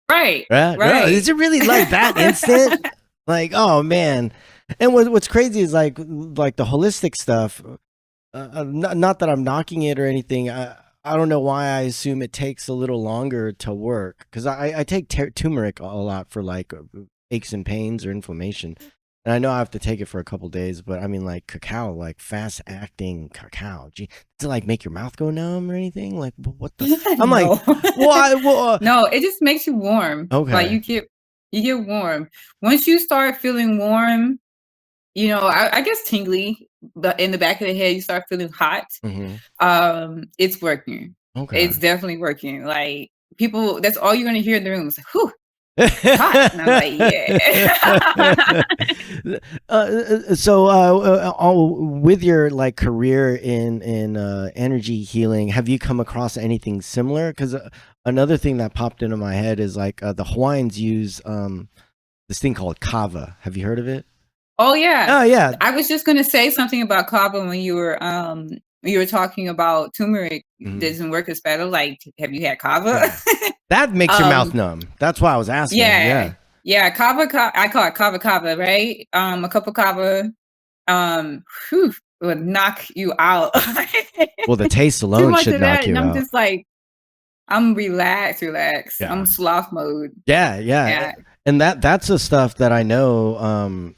Right. Right? No, is Right. it really like that instant? Like, oh man. And what's crazy is like the holistic stuff. Not that I'm knocking it or anything. I don't know why I assume it takes a little longer to work, because I take turmeric a lot for like aches and pains or inflammation. And I know I have to take it for a couple days, but I mean, like cacao, like fast acting cacao. Gee, does it like make your mouth go numb or anything? Like, what the? I'm like, No. why? Well, No, it just makes you warm. Like okay. you get warm. Once you start feeling warm, I guess tingly, in the back of the head, you start feeling hot. Hmm. It's working. Okay. It's definitely working. Like people, that's all you're gonna hear in the room. It's like, whew, it's hot. And I'm like, yeah. With your like career in energy healing, have you come across anything similar? Because another thing that popped into my head is like the Hawaiians use this thing called kava. Have you heard of it? Oh yeah. Oh yeah. I was just gonna say something about kava when you were talking about turmeric Mhm. doesn't work as bad. I was like, have you had kava? Yeah, that makes your mouth um numb. That's why I was asking. yeah. Yeah. Yeah, I call it kava, right? A cup of kava, whew, would knock you out. Well, the taste Too alone much should of that, knock and you I'm out. just like, I'm relaxed. I'm Yeah. sloth mode. Yeah, yeah. Yeah. And that's the stuff that I know.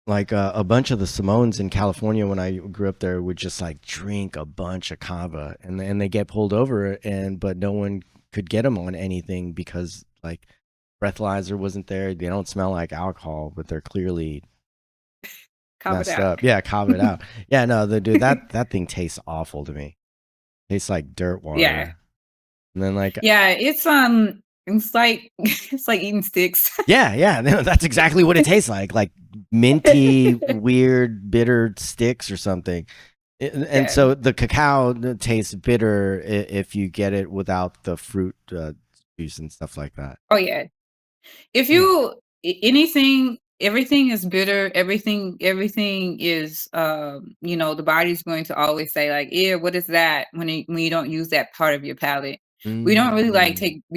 Like a bunch of the Samoans in California when I grew up there would just like drink a bunch of kava, and they get pulled over, but no one could get them on anything because like breathalyzer wasn't there. They don't smell like alcohol, but they're clearly Kava messed out. up. Yeah, kava it out. Yeah, no, the dude, that thing tastes awful to me. Tastes like dirt Yeah. water. And then like, Yeah, it's like it's like eating sticks. yeah, yeah, no, that's exactly what it tastes like minty, weird, bitter sticks or something. And Yeah. so the cacao tastes bitter if you get it without the fruit juice and stuff like that. Oh, yeah. If Hmm. you anything everything is bitter, everything is, the body's going to always say like, "Yeah, what is that?" When you don't use that part of your palate. Mm. We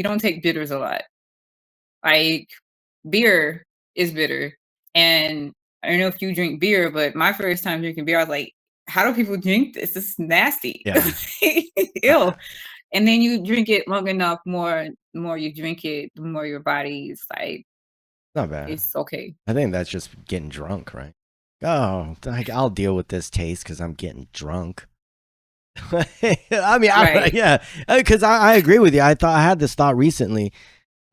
don't take bitters a lot. Like, beer is bitter, and I don't know if you drink beer, but my first time drinking beer, I was like, how do people drink this? This is nasty. Yeah. Ew. And then you drink it long enough, more you drink it, the more your body's like, Not bad. it's okay. I think that's just getting drunk, right? Oh, I'll deal with this taste because I'm getting drunk. I mean, Right. yeah, because I agree with you. I had this thought recently,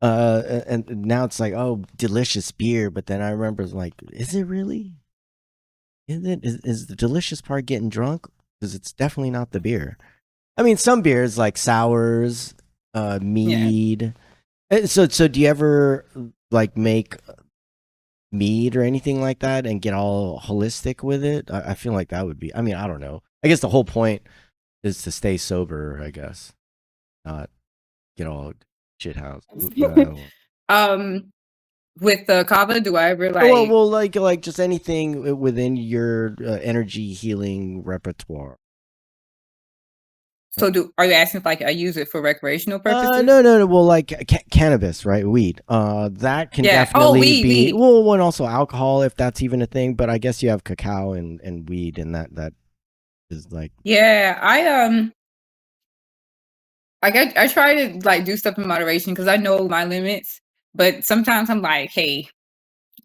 and now it's like, oh, delicious beer. But then I remember, like, is it really? Is it? Is the delicious part getting drunk? Because it's definitely not the beer. I mean, some beers like sours, Yeah. mead. So do you ever like make mead or anything like that and get all holistic with it? I feel like that would be. I mean, I don't know. I guess the whole point is to stay sober. I guess not get all shit house. Um, with the kava, do I ever Well, like, well, like just anything within your energy healing repertoire. so do are you asking if like I use it for recreational No, purposes? no, no. Well, like cannabis, right? Weed. That can Yeah. Oh, definitely weed, be. weed. Well, and also alcohol, if that's even a thing. But I guess you have cacao and weed, and that is like. Yeah. I try to like do stuff in moderation because I know my limits, but sometimes I'm like, hey,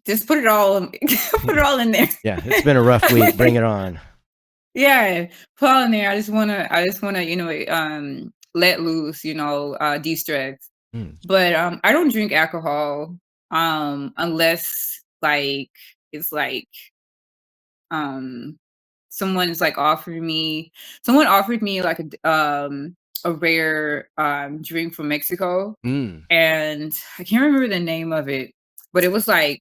just put it all put it all in there. Yeah, it's been a rough week. Bring it on. Yeah, put all in there. I just wanna, let loose, de-stress. Mm. But I don't drink alcohol unless like it's like um someone's like someone offered me like a rare drink from Mexico, Mm. and I can't remember the name of it, but it was like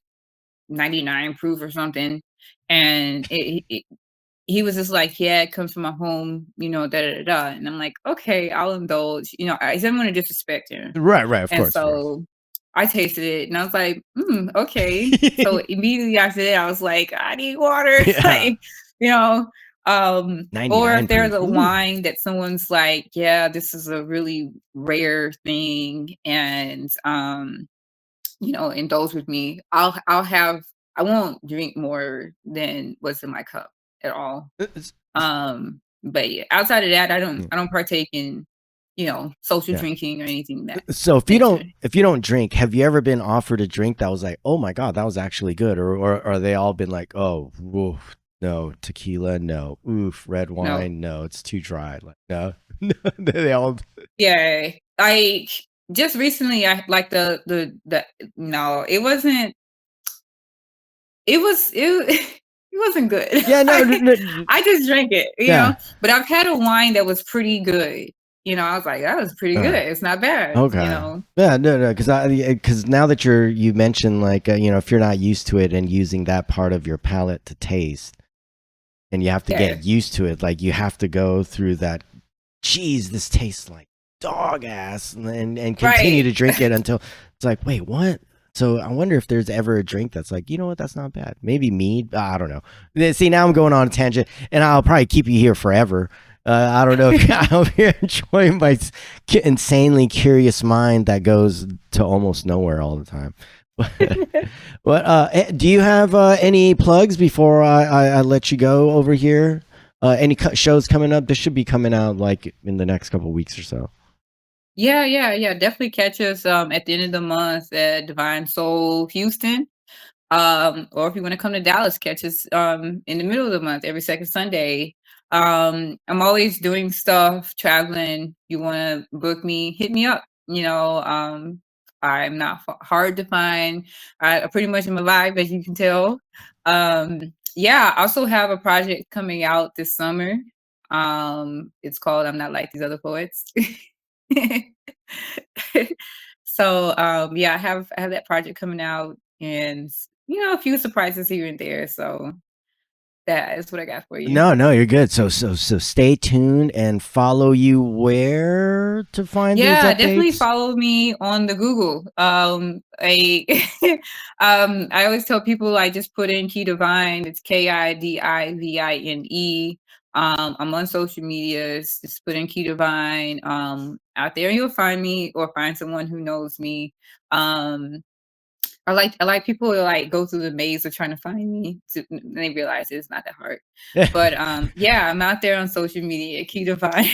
99 proof or something. And he was just like, yeah, it comes from my home, da da da. Da. And I'm like, okay, I'll indulge. I didn't want to disrespect him. Right, right. Of And course, of course. so I tasted it and I was like, okay. So immediately after that, I was like, I need water. Yeah, Like, you know, or 99 if there's proof. a Ooh. wine that someone's like, yeah, this is a really rare thing, and indulge with me. I won't drink more than what's in my cup at all. But yeah, outside of that, I don't partake in, social Yeah. drinking or anything of that So nature. if you don't drink, have you ever been offered a drink that was like, oh my god, that was actually good, or are they all been like, oh, woof, no tequila, no, oof, red No. wine, no, it's too dry, like no, no, they all, Yeah. Like just recently I like the no, it wasn't it it wasn't good. yeah, no, no, I no, I just drank it, yeah, but I've had a wine that was pretty good. I was like, "That was pretty good. uh, It's not bad," you okay. know? Yeah, no, no, because now that you mentioned like if you're not used to it and using that part of your palate to taste, and you have to Yeah. get used to it, like you have to go through that. Geez, this tastes like dog ass, and continue Right. to drink it until it's like, wait, what? So I wonder if there's ever a drink that's like, you know what, that's not bad. Maybe mead. I don't know. See, now I'm going on a tangent, and I'll probably keep you here forever. I don't know if I hope you're enjoying my insanely curious mind that goes to almost nowhere all the time. But do you have any plugs before I let you go over here? Any shows coming up? This should be coming out like in the next couple weeks or so. Yeah, yeah, yeah, definitely catch us, at the end of the month at Divine Soul Houston. Or if you want to come to Dallas, catch us in the middle of the month, every second Sunday. I'm always doing stuff, traveling. You want to book me, hit me up. I'm not hard to find. I pretty much am alive, as you can tell. Yeah, I also have a project coming out this summer. It's called I'm Not Like These Other Poets. So yeah, I have that project coming out, and a few surprises here and there. So that is what I got for you. No, no, you're good. So stay tuned and follow you where to find these Yeah, definitely updates. follow me on the Google. I I always tell people I just put in Key Divine. It's KIDIVINE. I'm on social medias. Just put in Key Divine. Out there, you'll find me or find someone who knows me. Um, I like people who like go through the maze of trying to find me and they realize it's not that hard. But yeah, I'm out there on social media, Key Divine.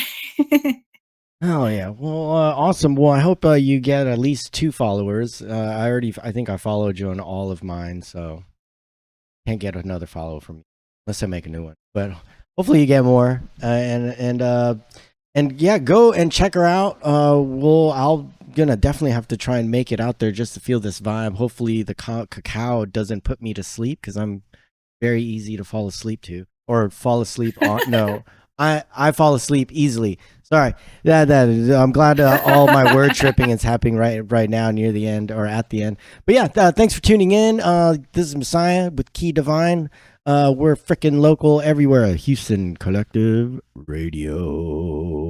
Oh yeah, well, awesome. Well, I hope you get at least 2 followers. I think I followed you on all of mine, so can't get another follow from you unless I make a new one. But hopefully you get more. And yeah, go and check her out. I'll gonna definitely have to try and make it out there just to feel this vibe. Hopefully the cacao doesn't put me to sleep because I'm very easy to fall asleep to or fall asleep on. No, I fall asleep easily. Sorry. I'm glad all my word tripping is happening right now near the end or at the end. But yeah, thanks for tuning in. This is Messiah with Key Divine. We're freaking local everywhere. Houston Collective Radio.